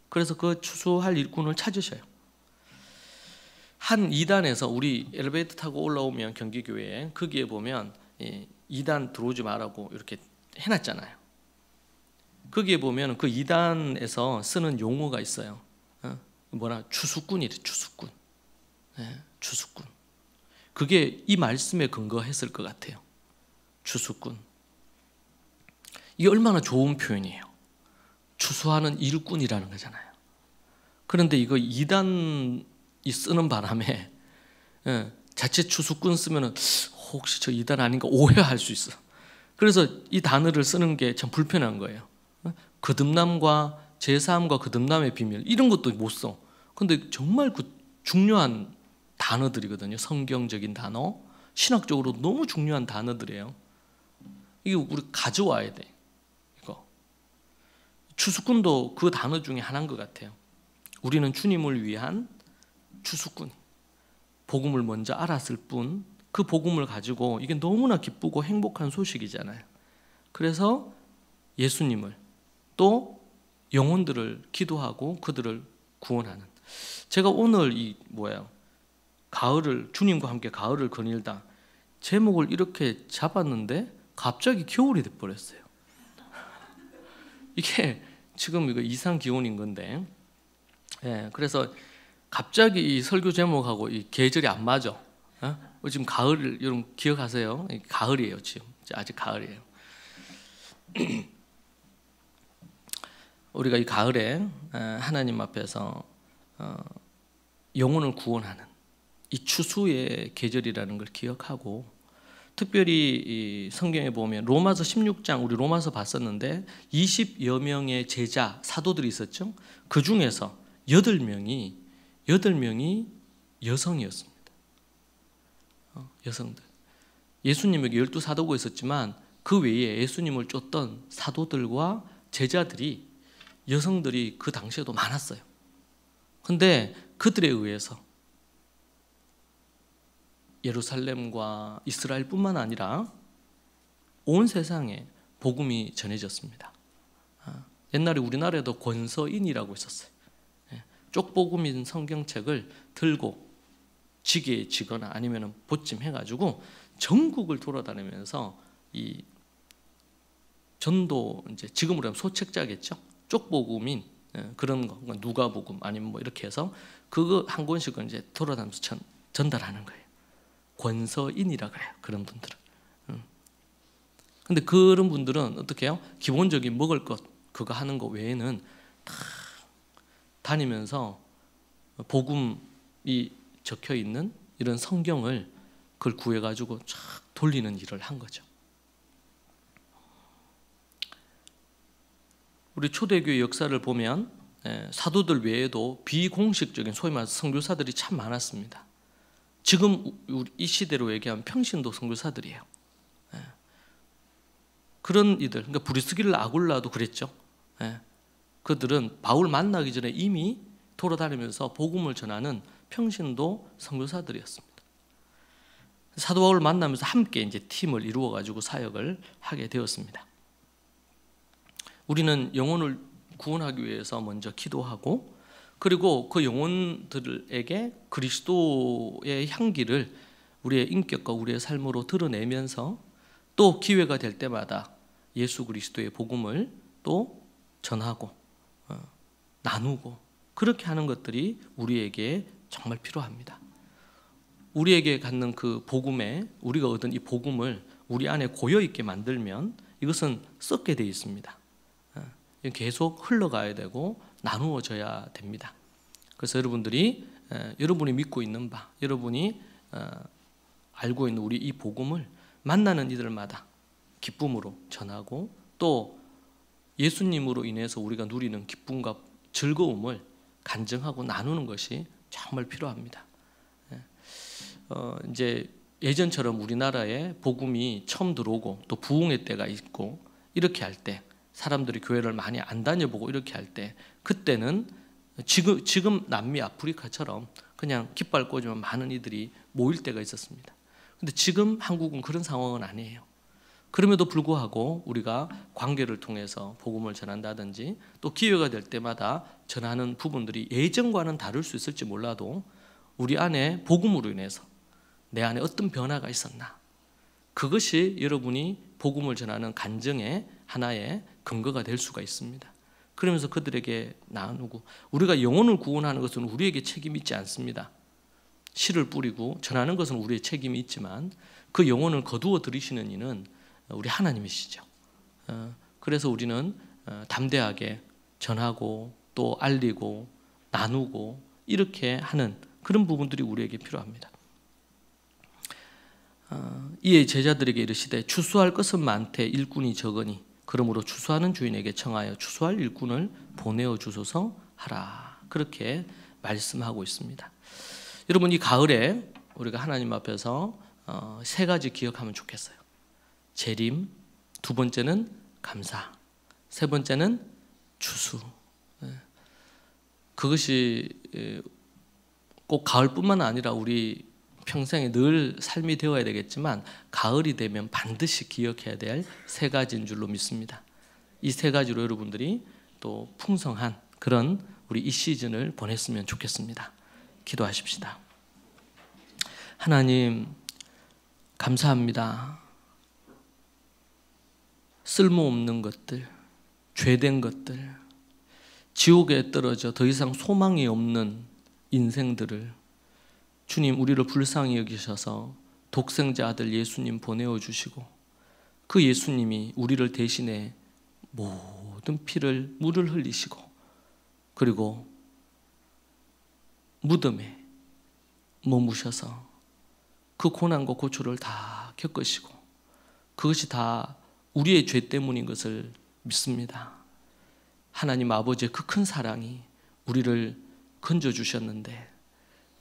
그래서 그 추수할 일꾼을 찾으셔요. 한 2단에서 우리 엘리베이터 타고 올라오면 경기교회에 거기에 보면 2단 들어오지 말라고 이렇게 해놨잖아요. 거기에 보면 그 2단에서 쓰는 용어가 있어요. 추수꾼이래. 추수꾼. 추수꾼. 그게 이 말씀에 근거했을 것 같아요. 추수꾼. 이게 얼마나 좋은 표현이에요. 추수하는 일꾼이라는 거잖아요. 그런데 이거 2단이 쓰는 바람에 자칫 추수꾼 쓰면은 혹시 저 2단 아닌가 오해할 수 있어. 그래서 이 단어를 쓰는 게 참 불편한 거예요. 거듭남과 제사함과 거듭남의 비밀 이런 것도 못 써. 근데 정말 그 중요한 단어들이거든요. 성경적인 단어, 신학적으로 너무 중요한 단어들이에요. 이게 우리 가져와야 돼. 이거 추수꾼도 그 단어 중에 하나인 것 같아요. 우리는 주님을 위한 추수꾼, 복음을 먼저 알았을 뿐 그 복음을 가지고 이게 너무나 기쁘고 행복한 소식이잖아요. 그래서 예수님을 또 영혼들을 기도하고 그들을 구원하는. 제가 오늘 가을을 주님과 함께 가을을 거닐다 제목을 이렇게 잡았는데 갑자기 겨울이 돼버렸어요. 이게 지금 이거 이상 기온인 건데, 그래서 갑자기 이 설교 제목하고 이 계절이 안 맞아. 지금 가을, 여러분 기억하세요? 가을이에요. 지금 아직 가을이에요. 우리가 이 가을에 하나님 앞에서 영혼을 구원하는 이 추수의 계절이라는 걸 기억하고, 특별히 이 성경에 보면 로마서 16장, 우리 로마서 봤었는데 20여 명의 제자 사도들이 있었죠. 그 중에서 8명이 여성이었습니다. 여성들. 예수님에게 12사도가 있었지만 그 외에 예수님을 쫓던 사도들과 제자들이, 여성들이 그 당시에도 많았어요. 근데 그들에 의해서 예루살렘과 이스라엘뿐만 아니라 온 세상에 복음이 전해졌습니다. 옛날에 우리나라에도 권서인이라고 있었어요. 쪽복음인 성경책을 들고 지게에 지거나 아니면 보찜해가지고 전국을 돌아다니면서 이 전도, 이제 지금으로 하면 소책자겠죠. 쪽복음인 그런 거, 누가복음 아니면 이렇게 해서 그거 한 권씩은 이제 돌아다니면서 전달하는 거예요. 권서인이라 그래요. 그런 분들은. 근데 그런 분들은 어떻게 해요? 기본적인 먹을 것 그거 하는 거 외에는 다 다니면서 복음이 적혀 있는 이런 성경을 그걸 구해가지고 쫙 돌리는 일을 한 거죠. 우리 초대교회 역사를 보면 사도들 외에도 비공식적인 소위 말해서 선교사들이 참 많았습니다. 지금 이 시대로 얘기하면 평신도 선교사들이에요. 그런 이들, 그러니까 브리스길라 아굴라도 그랬죠. 그들은 바울 만나기 전에 이미 돌아다니면서 복음을 전하는 평신도 선교사들이었습니다. 사도 바울을 만나면서 함께 이제 팀을 이루어 가지고 사역을 하게 되었습니다. 우리는 영혼을 구원하기 위해서 먼저 기도하고 그리고 그 영혼들에게 그리스도의 향기를 우리의 인격과 우리의 삶으로 드러내면서 또 기회가 될 때마다 예수 그리스도의 복음을 또 전하고 나누고 그렇게 하는 것들이 우리에게 정말 필요합니다. 우리에게 갖는 그 복음에 우리가 얻은 이 복음을 우리 안에 고여있게 만들면 이것은 썩게 되어 있습니다. 계속 흘러가야 되고 나누어져야 됩니다. 그래서 여러분들이 여러분이 믿고 있는 바, 여러분이 알고 있는 우리 이 복음을 만나는 이들마다 기쁨으로 전하고 또 예수님으로 인해서 우리가 누리는 기쁨과 즐거움을 간증하고 나누는 것이 정말 필요합니다. 이제 예전처럼 우리나라에 복음이 처음 들어오고 또 부흥의 때가 있고 이렇게 할 때 사람들이 교회를 많이 안 다녀보고 이렇게 할 때 그때는 지금 남미 아프리카처럼 그냥 깃발 꽂으면 많은 이들이 모일 때가 있었습니다. 근데 지금 한국은 그런 상황은 아니에요. 그럼에도 불구하고 우리가 관계를 통해서 복음을 전한다든지 또 기회가 될 때마다 전하는 부분들이 예전과는 다를 수 있을지 몰라도 우리 안에 복음으로 인해서 내 안에 어떤 변화가 있었나, 그것이 여러분이 복음을 전하는 간증의 하나의 근거가 될 수가 있습니다. 그러면서 그들에게 나누고, 우리가 영혼을 구원하는 것은 우리에게 책임이 있지 않습니다. 씨를 뿌리고 전하는 것은 우리의 책임이 있지만 그 영혼을 거두어 들이시는 이는 우리 하나님이시죠. 그래서 우리는 담대하게 전하고 또 알리고 나누고 이렇게 하는 그런 부분들이 우리에게 필요합니다. 이에 제자들에게 이르시되 추수할 것은 많되 일꾼이 적으니 그러므로 추수하는 주인에게 청하여 추수할 일꾼을 보내어 주소서 하라. 그렇게 말씀하고 있습니다. 여러분, 이 가을에 우리가 하나님 앞에서 세 가지 기억하면 좋겠어요. 재림, 두 번째는 감사, 세 번째는 추수. 그것이 꼭 가을뿐만 아니라 우리 평생에 늘 삶이 되어야 되겠지만 가을이 되면 반드시 기억해야 될 세 가지인 줄로 믿습니다. 이 세 가지로 여러분들이 또 풍성한 그런 우리 이 시즌을 보냈으면 좋겠습니다. 기도하십시다. 하나님, 감사합니다. 쓸모없는 것들, 죄된 것들, 지옥에 떨어져 더 이상 소망이 없는 인생들을 주님, 우리를 불쌍히 여기셔서 독생자 아들 예수님 보내어 주시고 그 예수님이 우리를 대신해 모든 피를 물을 흘리시고 그리고 무덤에 머무셔서 그 고난과 고초를 다 겪으시고 그것이 다 우리의 죄 때문인 것을 믿습니다. 하나님 아버지의 그 큰 사랑이 우리를 건져주셨는데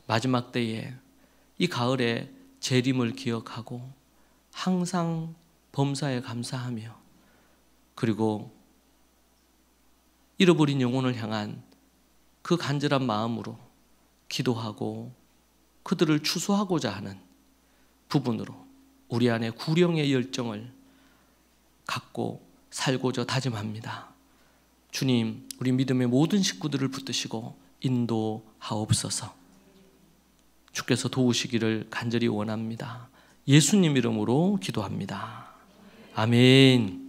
마지막 때에 이 가을에 재림을 기억하고 항상 범사에 감사하며 그리고 잃어버린 영혼을 향한 그 간절한 마음으로 기도하고 그들을 추수하고자 하는 부분으로 우리 안에 구령의 열정을 갖고 살고자 다짐합니다. 주님, 우리 믿음의 모든 식구들을 붙드시고 인도하옵소서. 주께서 도우시기를 간절히 원합니다. 예수님 이름으로 기도합니다. 아멘.